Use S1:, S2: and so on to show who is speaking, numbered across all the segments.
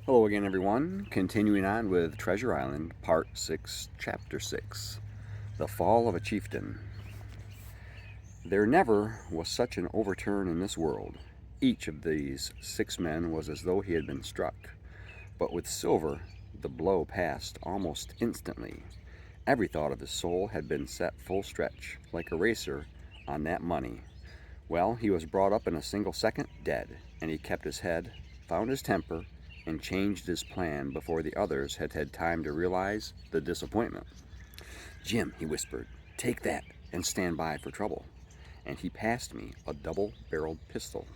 S1: Hello again, everyone. Continuing on with Treasure Island, Part 6, Chapter 6 The Fall of a Chieftain. There never was such an overturn in this world. Each of these 6 men was as though he had been struck. But with Silver, the blow passed almost instantly. Every thought of his soul had been set full stretch, like a racer on that money. Well, he was brought up in a single second, dead, and he kept his head, found his temper, and changed his plan before the others had had time to realize the disappointment. "Jim," he whispered, "take that and stand by for trouble." And he passed me a double-barreled pistol.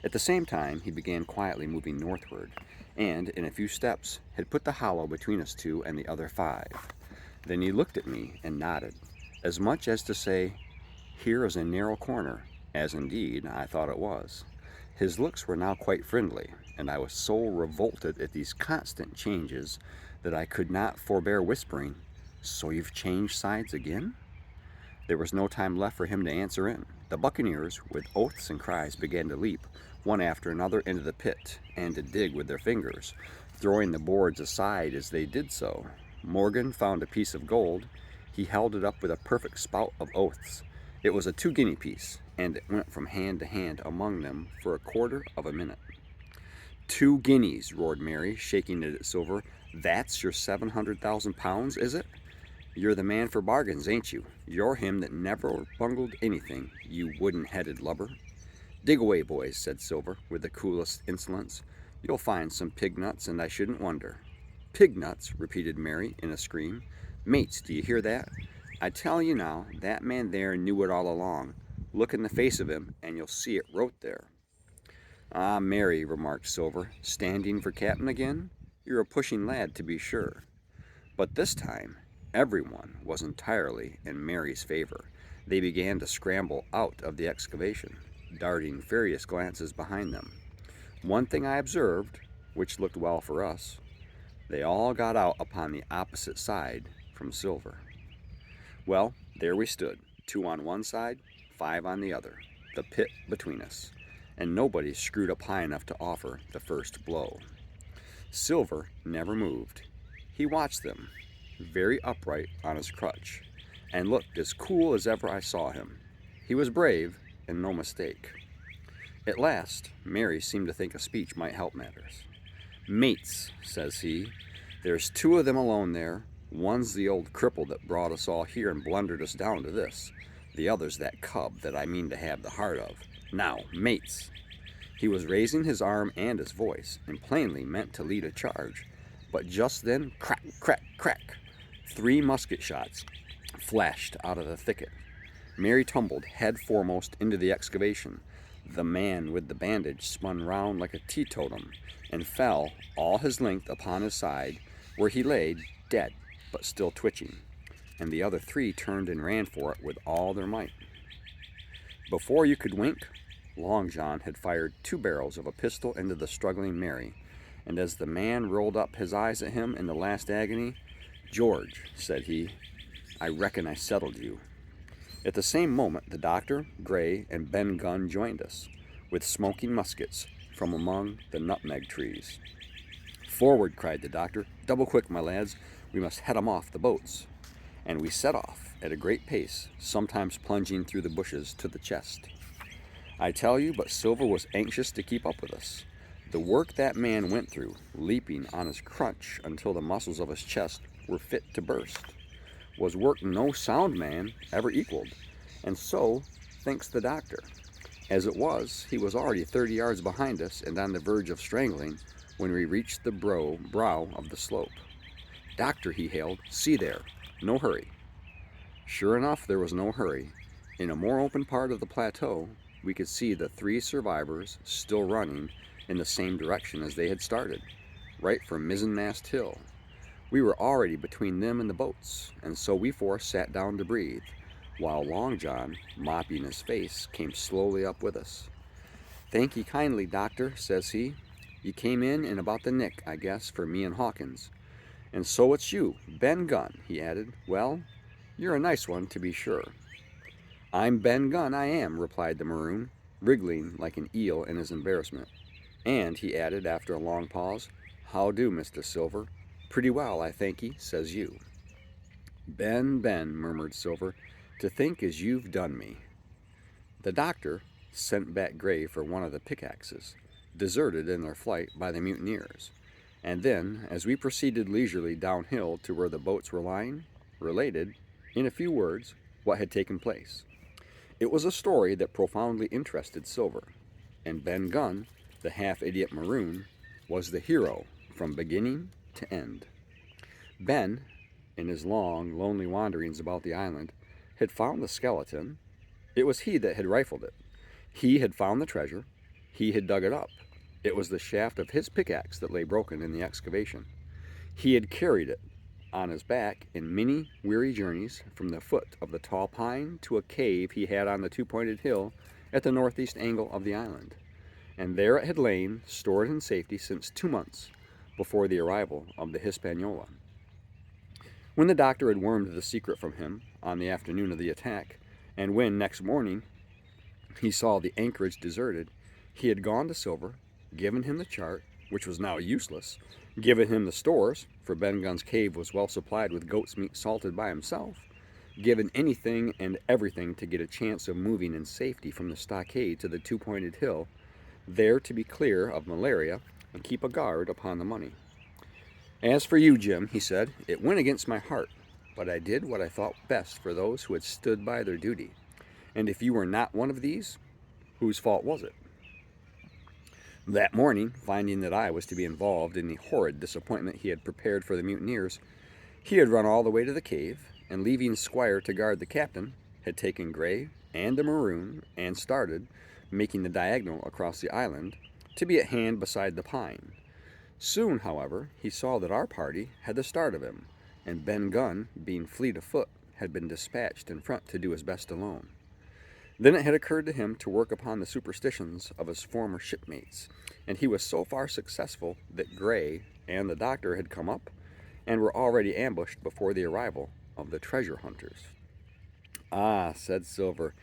S1: At the same time, he began quietly moving northward, and in a few steps had put the hollow between us two and the other 5. Then he looked at me and nodded, as much as to say, "Here is a narrow corner," as indeed I thought it was. His looks were now quite friendly, and I was so revolted at these constant changes that I could not forbear whispering, "So you've changed sides again?" There was no time left for him to answer in. The buccaneers, with oaths and cries, began to leap, one after another, into the pit, and to dig with their fingers, throwing the boards aside as they did so. Morgan found a piece of gold. He held it up with a perfect spout of oaths. It was a 2-guinea piece, and it went from hand to hand among them for a quarter of a minute. "2 guineas," roared Mary, shaking it at Silver. "That's your 700,000 pounds, is it? You're the man for bargains, ain't you? You're him that never bungled anything, you wooden-headed lubber." "Dig away, boys," said Silver, with the coolest insolence. "You'll find some pig nuts, and I shouldn't wonder." "Pig nuts," repeated Mary, in a scream. "Mates, do you hear that? I tell you now, that man there knew it all along. Look in the face of him, and you'll see it wrote there." "Ah, Mary," remarked Silver, "standing for captain again? You're a pushing lad, to be sure." But this time everyone was entirely in Mary's favor. They began to scramble out of the excavation, darting various glances behind them. One thing I observed, which looked well for us: they all got out upon the opposite side from Silver. Well, there we stood, 2 on one side, 5 on the other, the pit between us, and nobody screwed up high enough to offer the first blow. Silver never moved. He watched them, very upright on his crutch, and looked as cool as ever I saw him. He was brave, and no mistake. At last, Mary seemed to think a speech might help matters. "Mates," says he, "there's 2 of them alone there. One's the old cripple that brought us all here and blundered us down to this. The other's that cub that I mean to have the heart of. Now, mates." He was raising his arm and his voice, and plainly meant to lead a charge. But just then, crack, crack, crack, 3 musket shots flashed out of the thicket. Mary tumbled head foremost into the excavation. The man with the bandage spun round like a teetotum, and fell all his length upon his side, where he lay dead, but still twitching, and the other 3 turned and ran for it with all their might. Before you could wink, Long John had fired 2 barrels of a pistol into the struggling Mary, and as the man rolled up his eyes at him in the last agony, "George," said he, "I reckon I settled you." At the same moment the doctor, Gray, and Ben Gunn joined us, with smoking muskets from among the nutmeg trees. "Forward," cried the doctor. "Double quick, my lads. We must head 'em off the boats." And we set off at a great pace, sometimes plunging through the bushes to the chest. I tell you, but Silver was anxious to keep up with us. The work that man went through, leaping on his crutch until the muscles of his chest were fit to burst, was work no sound man ever equaled, and so thinks the doctor. As it was, he was already 30 yards behind us and on the verge of strangling when we reached the brow of the slope. "Doctor," he hailed, "see there. No hurry." Sure enough, there was no hurry. In a more open part of the plateau, we could see the 3 survivors still running in the same direction as they had started, right for Mizzenmast Hill. We were already between them and the boats, and so we 4 sat down to breathe, while Long John, mopping his face, came slowly up with us. "Thank ye kindly, doctor," says he. "You came in about the nick, I guess, for me and Hawkins. And so it's you, Ben Gunn," he added. "Well, you're a nice one, to be sure." "I'm Ben Gunn, I am," replied the maroon, wriggling like an eel in his embarrassment. And he added after a long pause, "How do, Mr. Silver?" "Pretty well, I thank ye," says you. "Ben, Ben," murmured Silver, "to think as you've done me." The doctor sent back Gray for one of the pickaxes, deserted in their flight by the mutineers, and then, as we proceeded leisurely downhill to where the boats were lying, related, in a few words, what had taken place. It was a story that profoundly interested Silver, and Ben Gunn, the half-idiot maroon, was the hero from beginning to end. Ben, in his long, lonely wanderings about the island, had found the skeleton. It was he that had rifled it. He had found the treasure. He had dug it up. It was the shaft of his pickaxe that lay broken in the excavation. He had carried it on his back in many weary journeys from the foot of the tall pine to a cave he had on the two-pointed hill at the northeast angle of the island. And there it had lain, stored in safety since 2 months before the arrival of the Hispaniola. When the doctor had wormed the secret from him on the afternoon of the attack, and when, next morning, he saw the anchorage deserted, he had gone to Silver, given him the chart, which was now useless, given him the stores, for Ben Gunn's cave was well supplied with goat's meat salted by himself, given anything and everything to get a chance of moving in safety from the stockade to the two-pointed hill, there to be clear of malaria and keep a guard upon the money. "As for you, Jim," he said, "it went against my heart, but I did what I thought best for those who had stood by their duty. And if you were not one of these, whose fault was it?" That morning, finding that I was to be involved in the horrid disappointment he had prepared for the mutineers, he had run all the way to the cave, and leaving Squire to guard the captain, had taken Gray and the maroon and started, making the diagonal across the island, to be at hand beside the pine. Soon, however, he saw that our party had the start of him, and Ben Gunn, being fleet of foot, had been dispatched in front to do his best alone. Then it had occurred to him to work upon the superstitions of his former shipmates, and he was so far successful that Gray and the doctor had come up and were already ambushed before the arrival of the treasure hunters. "Ah," said Silver,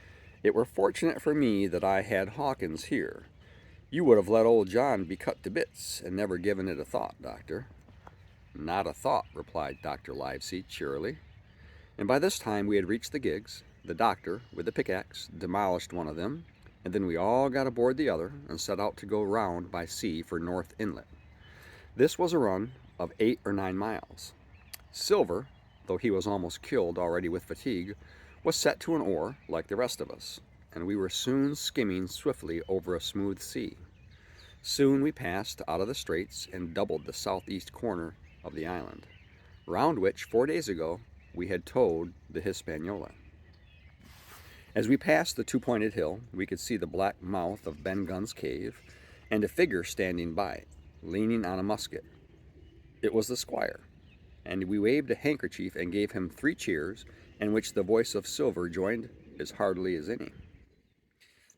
S1: "it were fortunate for me that I had Hawkins here. You would have let old John be cut to bits and never given it a thought, Doctor." "Not a thought," replied Dr. Livesey cheerily. And by this time we had reached the gigs. The doctor, with the pickaxe, demolished one of them, and then we all got aboard the other and set out to go round by sea for North Inlet. This was a run of 8 or 9 miles. Silver, though he was almost killed already with fatigue, was set to an oar like the rest of us, and we were soon skimming swiftly over a smooth sea. Soon we passed out of the straits and doubled the southeast corner of the island, round which 4 days ago we had towed the Hispaniola. As we passed the two-pointed hill, we could see the black mouth of Ben Gunn's cave, and a figure standing by it, leaning on a musket. It was the Squire, and we waved a handkerchief and gave him 3 cheers, in which the voice of Silver joined as heartily as any.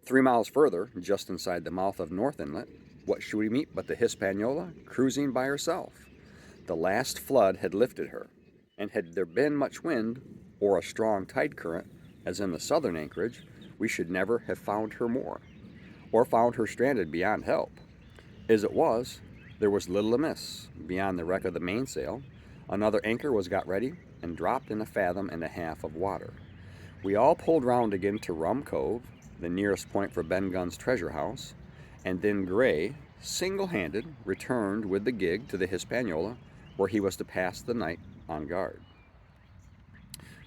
S1: 3 miles further, just inside the mouth of North Inlet, what should we meet but the Hispaniola, cruising by herself? The last flood had lifted her, and had there been much wind, or a strong tide current, as in the southern anchorage, we should never have found her more, or found her stranded beyond help. As it was, there was little amiss. Beyond the wreck of the mainsail, another anchor was got ready and dropped in 1.5 fathoms of water. We all pulled round again to Rum Cove, the nearest point for Ben Gunn's treasure house, and then Gray, single-handed, returned with the gig to the Hispaniola, where he was to pass the night on guard.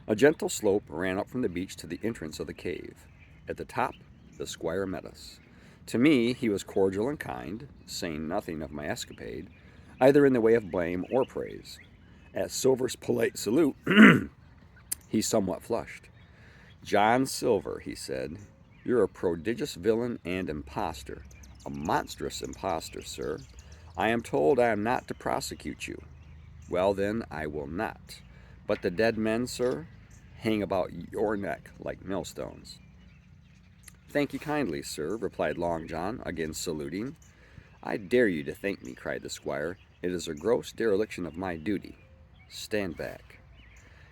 S1: A gentle slope ran up from the beach to the entrance of the cave. At the top, the Squire met us. To me, he was cordial and kind, saying nothing of my escapade, either in the way of blame or praise. At Silver's polite salute, he somewhat flushed. "John Silver," he said, "you're a prodigious villain and impostor, a monstrous impostor, sir. I am told I am not to prosecute you. Well, then, I will not. But the dead men, sir, hang about your neck like millstones." "Thank you kindly, sir," replied Long John, again saluting. "I dare you to thank me," cried the Squire. "It is a gross dereliction of my duty. Stand back."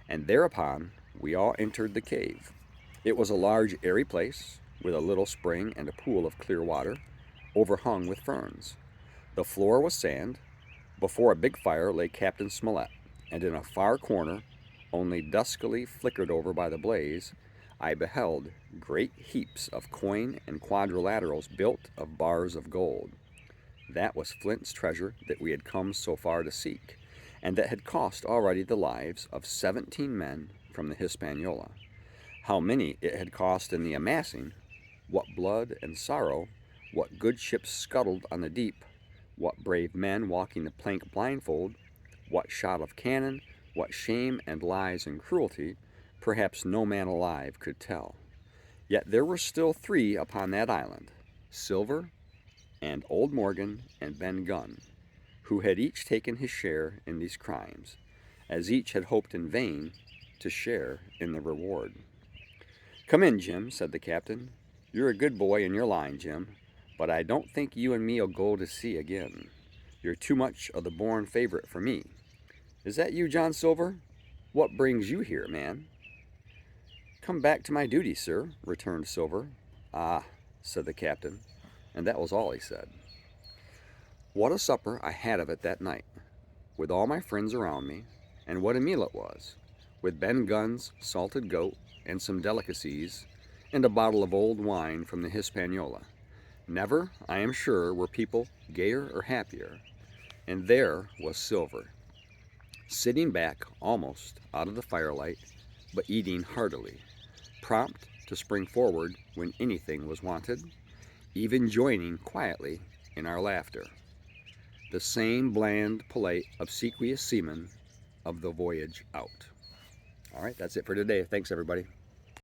S1: And thereupon we all entered the cave. It was a large, airy place, with a little spring and a pool of clear water, overhung with ferns. The floor was sand. Before a big fire lay Captain Smollett, and in a far corner, only duskily flickered over by the blaze, I beheld great heaps of coin and quadrilaterals built of bars of gold. That was Flint's treasure that we had come so far to seek, and that had cost already the lives of 17 men from the Hispaniola. How many it had cost in the amassing, what blood and sorrow, what good ships scuttled on the deep, what brave men walking the plank blindfold, what shot of cannon, what shame and lies and cruelty, perhaps no man alive could tell. Yet there were still 3 upon that island, Silver, and old Morgan, and Ben Gunn, who had each taken his share in these crimes, as each had hoped in vain to share in the reward. "Come in, Jim," said the captain. "You're a good boy in your line, Jim, but I don't think you and me'll go to sea again. You're too much of the born favorite for me. Is that you, John Silver? What brings you here, man?" "Come back to my duty, sir," returned Silver. "Ah," said the captain, and that was all he said. What a supper I had of it that night, with all my friends around me, and what a meal it was, with Ben Gunn's salted goat and some delicacies, and a bottle of old wine from the Hispaniola. Never, I am sure, were people gayer or happier. And there was Silver, sitting back almost out of the firelight, but eating heartily, prompt to spring forward when anything was wanted, even joining quietly in our laughter. The same bland, polite, obsequious seaman of the voyage out. All right, that's it for today. Thanks, everybody.